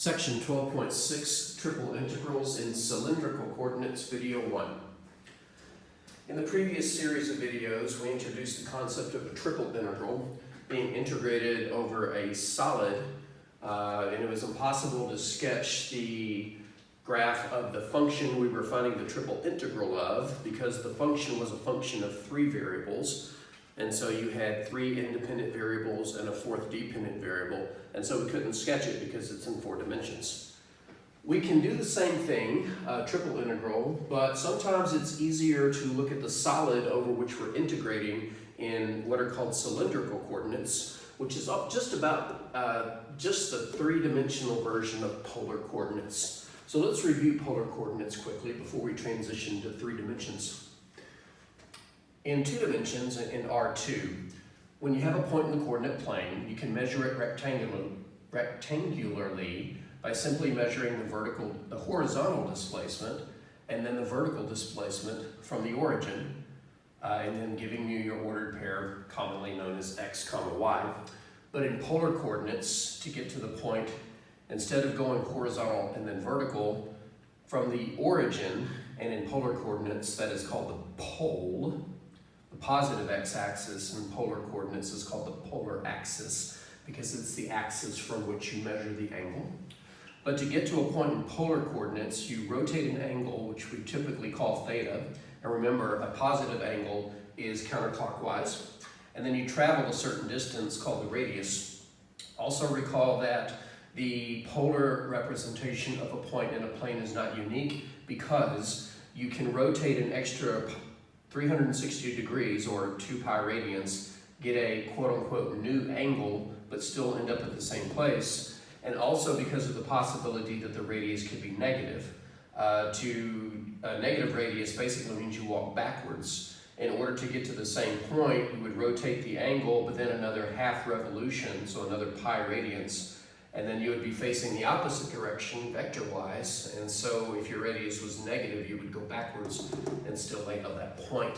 Section 12.6, Triple Integrals in Cylindrical Coordinates, Video 1. In the previous series of videos, we introduced the concept of a triple integral being integrated over a solid, and it was impossible to sketch the graph of the function we were finding the triple integral of because the function was a function of three variables. And so you had three independent variables and a fourth dependent variable, and so we couldn't sketch it because it's in 4 dimensions. We can do the same thing, triple integral, but sometimes it's easier to look at the solid over which we're integrating in what are called cylindrical coordinates, which is just about just the 3-dimensional version of polar coordinates. So let's review polar coordinates quickly before we transition to 3 dimensions. In 2 dimensions, in R2, when you have a point in the coordinate plane, you can measure it rectangularly by simply measuring the horizontal displacement and then the vertical displacement from the origin, and then giving you your ordered pair, commonly known as x comma y. But in polar coordinates, to get to the point, instead of going horizontal and then vertical, from the origin, and in polar coordinates that is called the pole. The positive x-axis in polar coordinates is called the polar axis because it's the axis from which you measure the angle. But to get to a point in polar coordinates, you rotate an angle, which we typically call theta. And remember, a positive angle is counterclockwise. And then you travel a certain distance called the radius. Also recall that the polar representation of a point in a plane is not unique because you can rotate an extra 360 degrees or 2 pi radians, get a quote-unquote new angle, but still end up at the same place. And also because of the possibility that the radius could be negative. A negative radius basically means you walk backwards. In order to get to the same point, you would rotate the angle, but then another half revolution, so another pi radians, and then you would be facing the opposite direction vector-wise, and so if your radius was negative, you would go backwards and still land on that point.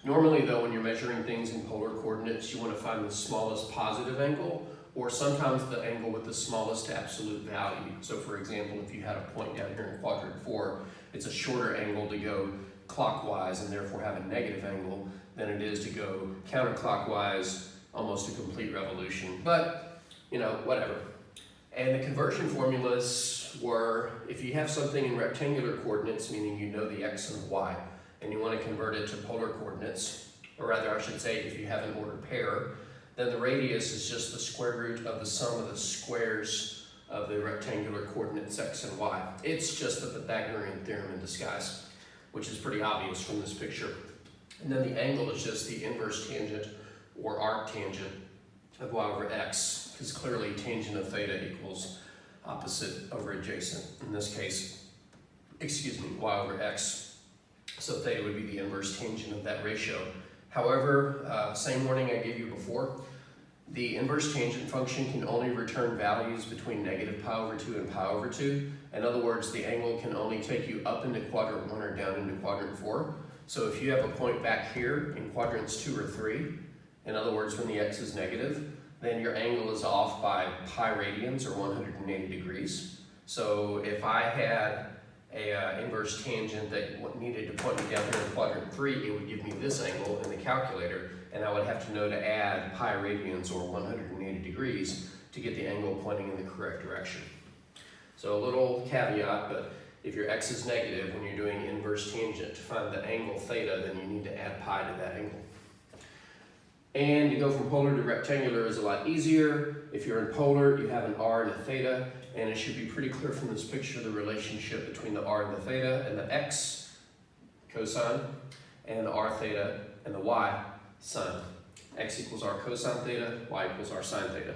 Normally though, when you're measuring things in polar coordinates, you want to find the smallest positive angle, or sometimes the angle with the smallest absolute value. So for example, if you had a point down here in quadrant 4, it's a shorter angle to go clockwise and therefore have a negative angle than it is to go counterclockwise, almost a complete revolution. But, you know, whatever. And the conversion formulas were, if you have something in rectangular coordinates, meaning you know the x and the y, and you want to convert it to polar coordinates, or rather I should say if you have an ordered pair, then the radius is just the square root of the sum of the squares of the rectangular coordinates x and y. It's just the Pythagorean theorem in disguise, which is pretty obvious from this picture. And then the angle is just the inverse tangent or arctangent of y over x, because clearly tangent of theta equals opposite over adjacent. In this case, y over x. So theta would be the inverse tangent of that ratio. However, same warning I gave you before, the inverse tangent function can only return values between negative pi over 2 and pi over 2. In other words, the angle can only take you up into quadrant 1 or down into quadrant 4. So if you have a point back here in quadrants 2 or 3, in other words, when the x is negative, then your angle is off by pi radians or 180 degrees. So if I had a inverse tangent that needed to point me down here in quadrant 3, it would give me this angle in the calculator, and I would have to know to add pi radians or 180 degrees to get the angle pointing in the correct direction. So a little caveat, but if your x is negative when you're doing inverse tangent, to find the angle theta, then you need to add pi to that angle. And to go from polar to rectangular is a lot easier. If you're in polar, you have an r and a theta, and it should be pretty clear from this picture the relationship between the r and the theta and the x cosine and the r theta and the y sine. X equals r cosine theta, y equals r sine theta.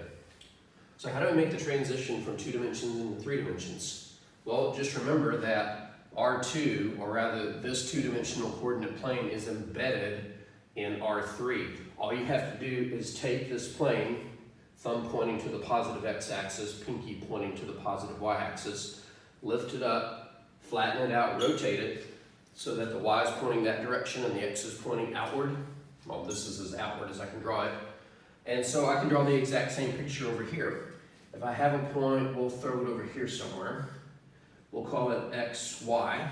So how do we make the transition from 2 dimensions into 3 dimensions? Well, just remember that R2, or rather this 2-dimensional coordinate plane, is embedded in R3. All you have to do is take this plane, thumb pointing to the positive x-axis, pinky pointing to the positive y-axis, lift it up, flatten it out, rotate it, so that the y is pointing that direction and the x is pointing outward. Well, this is as outward as I can draw it. And so I can draw the exact same picture over here. If I have a point, we'll throw it over here somewhere. We'll call it xy.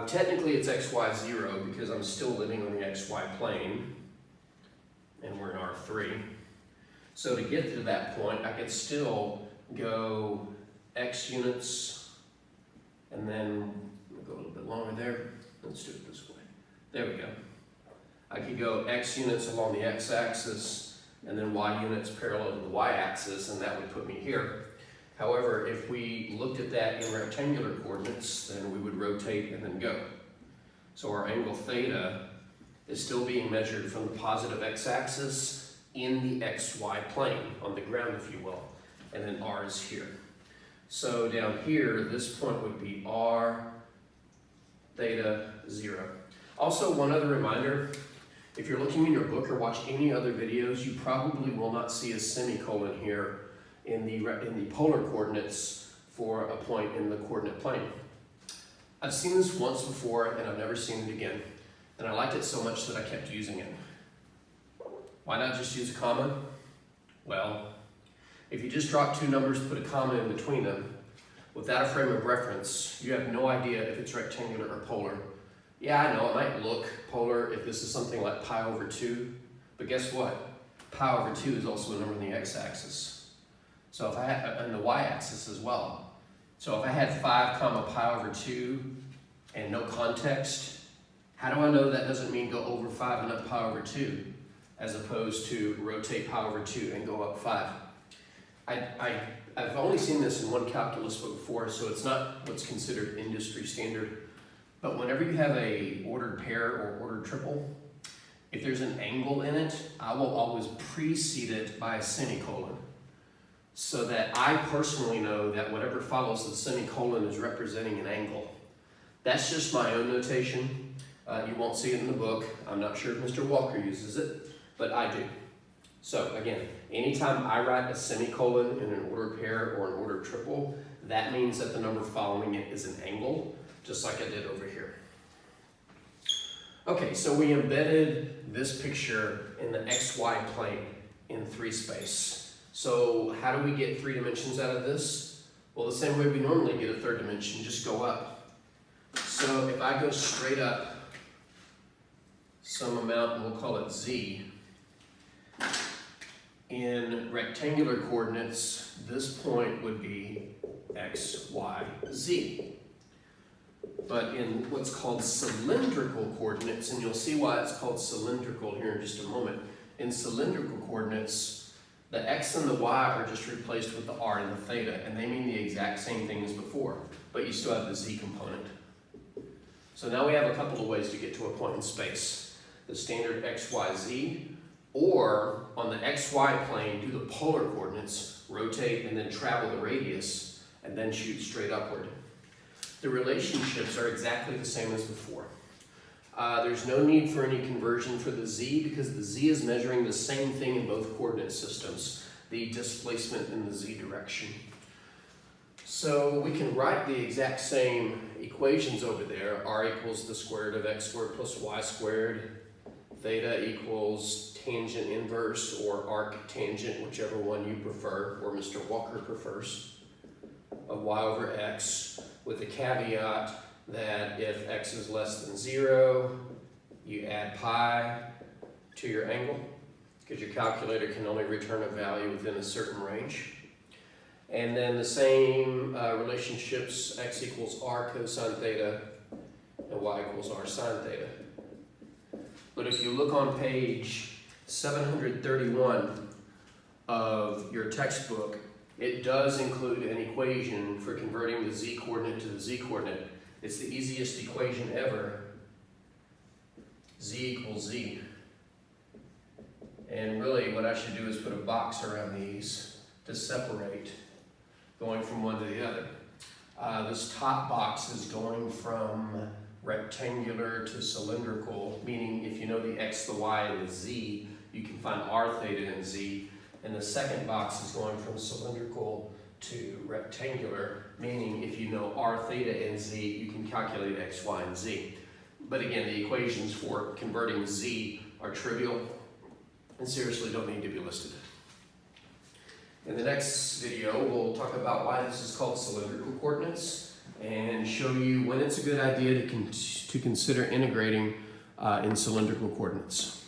Technically it's xy0 because I'm still living on the xy plane, and we're in R3. So to get to that point, I could still go x units, and then we'll go a little bit longer there. Let's do it this way. There we go. I could go x units along the x-axis, and then y units parallel to the y-axis, and that would put me here. However, if we looked at that in rectangular coordinates, then we would rotate and then go. So our angle theta is still being measured from the positive x-axis in the xy plane, on the ground if you will, and then r is here. So down here, this point would be r theta 0. Also, one other reminder, if you're looking in your book or watch any other videos, you probably will not see a semicolon here in the polar coordinates for a point in the coordinate plane. I've seen this once before and I've never seen it again. And I liked it so much that I kept using it. Why not just use a comma? Well, if you just drop two numbers, put a comma in between them, without a frame of reference, you have no idea if it's rectangular or polar. Yeah, I know it might look polar if this is something like pi over 2, but guess what? Pi over 2 is also a number on the x-axis. So if I had, and the y-axis as well. So if I had 5 comma pi over 2 and no context, how do I know that doesn't mean go over 5 and up pi over 2, as opposed to rotate pi over 2 and go up 5? I've only seen this in one calculus book before, so it's not what's considered industry standard. But whenever you have a ordered pair or ordered triple, if there's an angle in it, I will always precede it by a semicolon, so that I personally know that whatever follows the semicolon is representing an angle. That's just my own notation. You won't see it in the book. I'm not sure if Mr. Walker uses it, but I do. So again, anytime I write a semicolon in an ordered pair or an ordered triple, that means that the number following it is an angle, just like I did over here. Okay, so we embedded this picture in the XY plane in 3 space. So how do we get 3 dimensions out of this? Well, the same way we normally get a 3rd dimension, just go up. So if I go straight up some amount, and we'll call it z, in rectangular coordinates, this point would be x, y, z. But in what's called cylindrical coordinates, and you'll see why it's called cylindrical here in just a moment, in cylindrical coordinates, the x and the y are just replaced with the r and the theta, and they mean the exact same thing as before, but you still have the z component. So now we have a couple of ways to get to a point in space. The standard x, y, z, or on the xy plane, do the polar coordinates, rotate and then travel the radius, and then shoot straight upward. The relationships are exactly the same as before. There's no need for any conversion for the z because the z is measuring the same thing in both coordinate systems, the displacement in the z direction. So we can write the exact same equations over there. R equals the square root of x squared plus y squared. Theta equals tangent inverse or arctangent, whichever one you prefer, or Mr. Walker prefers, of y over x, with the caveat that if x is less than 0, you add pi to your angle, because your calculator can only return a value within a certain range. And then the same relationships, x equals r cosine theta, and y equals r sine theta. But if you look on page 731 of your textbook, it does include an equation for converting the z coordinate to the z coordinate. It's the easiest equation ever. Z equals z. And really what I should do is put a box around these to separate going from one to the other. This top box is going from rectangular to cylindrical, meaning if you know the x, the y, and the z, you can find r theta and z. And the second box is going from cylindrical to rectangular, meaning if you know r theta and z, you can calculate x, y, and z. But again, the equations for converting z are trivial and seriously don't need to be listed. In the next video, we'll talk about why this is called cylindrical coordinates and show you when it's a good idea to consider integrating in cylindrical coordinates.